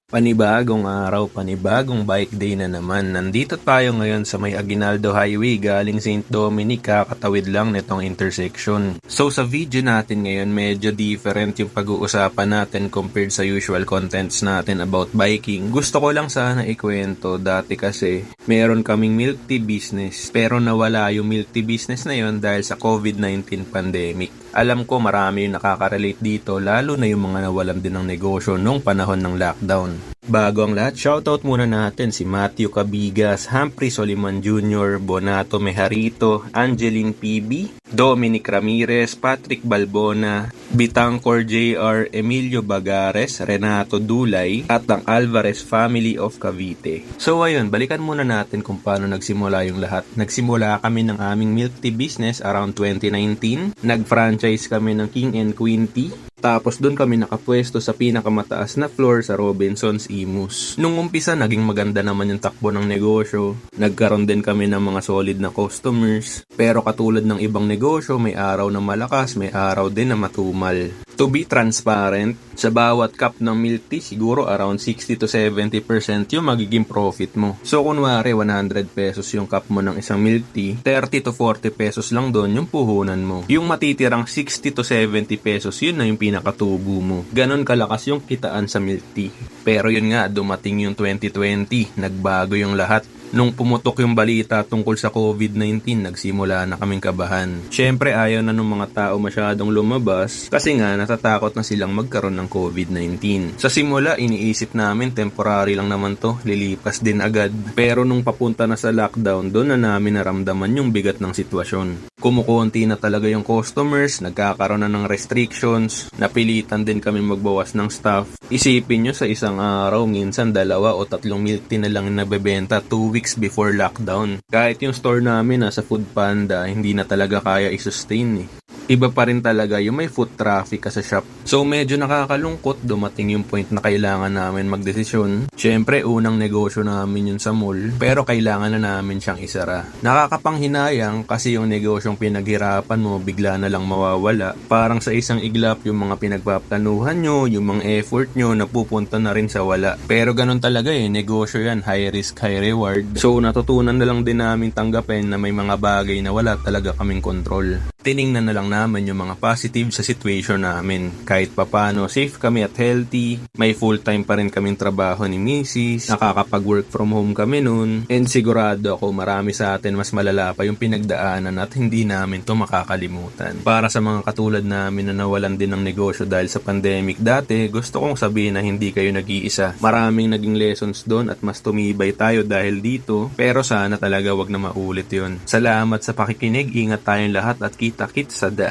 Panibagong araw, panibagong bike day na naman. Nandito tayo ngayon sa may Aguinaldo Highway galing St. Dominic, kakatawid lang nitong intersection. So sa video natin ngayon, medyo different yung pag-uusapan natin compared sa usual contents natin about biking. Gusto ko lang sana ikwento, dati kasi meron kaming milk tea business pero nawala yung milk tea business na yon dahil sa COVID-19 pandemic. Alam ko marami yung nakaka-relate dito, lalo na yung mga nawalan din ng negosyo nung panahon ng lockdown. Bago ang lahat, shoutout muna natin si Matthew Cabigas, Humphrey Soliman Jr., Bonato Mejarito, Angeline PB, Dominic Ramirez, Patrick Balbona, Bitangcor JR, Emilio Bagares, Renato Dulay, at ang Alvarez family of Cavite. So ayun, balikan muna natin kung paano nagsimula yung lahat. Nagsimula kami ng aming milk tea business around 2019. Nag-franchise kami ng King and Queen Tea. Tapos doon kami nakapwesto sa pinakamataas na floor sa Robinson's Imus. Nung umpisa, naging maganda naman yung takbo ng negosyo. Nagkaroon din kami ng mga solid na customers. Pero katulad ng ibang negosyo, may araw na malakas, may araw din na matumal. To be transparent, sa bawat cup ng milk tea, siguro around 60 to 70% yung magiging profit mo. So kunwari 100 pesos yung cup mo ng isang milk tea, 30 to 40 pesos lang doon yung puhunan mo. Yung matitirang 60 to 70 pesos, yun na yung pinakatubo mo. Ganon kalakas yung kitaan sa milk tea. Pero yun nga, dumating yung 2020, nagbago yung lahat. Nung pumutok yung balita tungkol sa COVID-19, nagsimula na kaming kabahan. Syempre ayaw na ng mga tao masyadong lumabas kasi nga natatakot na silang magkaroon ng COVID-19. Sa simula, iniisip namin temporary lang naman to, lilipas din agad. Pero nung papunta na sa lockdown, doon na namin naramdaman yung bigat ng sitwasyon. Kumukunti na talaga yung customers, nagkakaroon na ng restrictions, napilitan din kami magbawas ng staff. Isipin nyo sa isang araw, minsan 2 o 3 milk tea na lang nabebenta 2 weeks before lockdown. Kahit yung store namin nasa Food Panda, hindi na talaga kaya i-sustain eh. Iba pa rin talaga yung may foot traffic ka sa shop. So medyo nakakalungkot, dumating yung point na kailangan namin magdesisyon. Syempre unang negosyo namin yun sa mall, pero kailangan na namin siyang isara. Nakakapanghinayang kasi yung negosyong pinaghirapan mo bigla na lang mawawala. Parang sa isang iglap yung mga pinagpaplanuhan nyo, yung mga effort nyo napupunta na rin sa wala. Pero ganun talaga negosyo yan, high risk, high reward. So natutunan na lang din namin tanggapin na may mga bagay na wala talaga kaming control. Tiningnan na lang namin yung mga positive sa situation namin. Kahit papano, safe kami at healthy. May full-time pa rin kaming trabaho ni Mrs. Nakakapag-work from home kami nun. And sigurado ako marami sa atin mas malala pa yung pinagdaanan at hindi namin to makakalimutan. Para sa mga katulad namin na nawalan din ng negosyo dahil sa pandemic dati, gusto kong sabihin na hindi kayo nag-iisa. Maraming naging lessons doon at mas tumibay tayo dahil dito. Pero sana talaga wag na maulit yun. Salamat sa pakikinig. Ingat tayong lahat at kita-kits sa daan.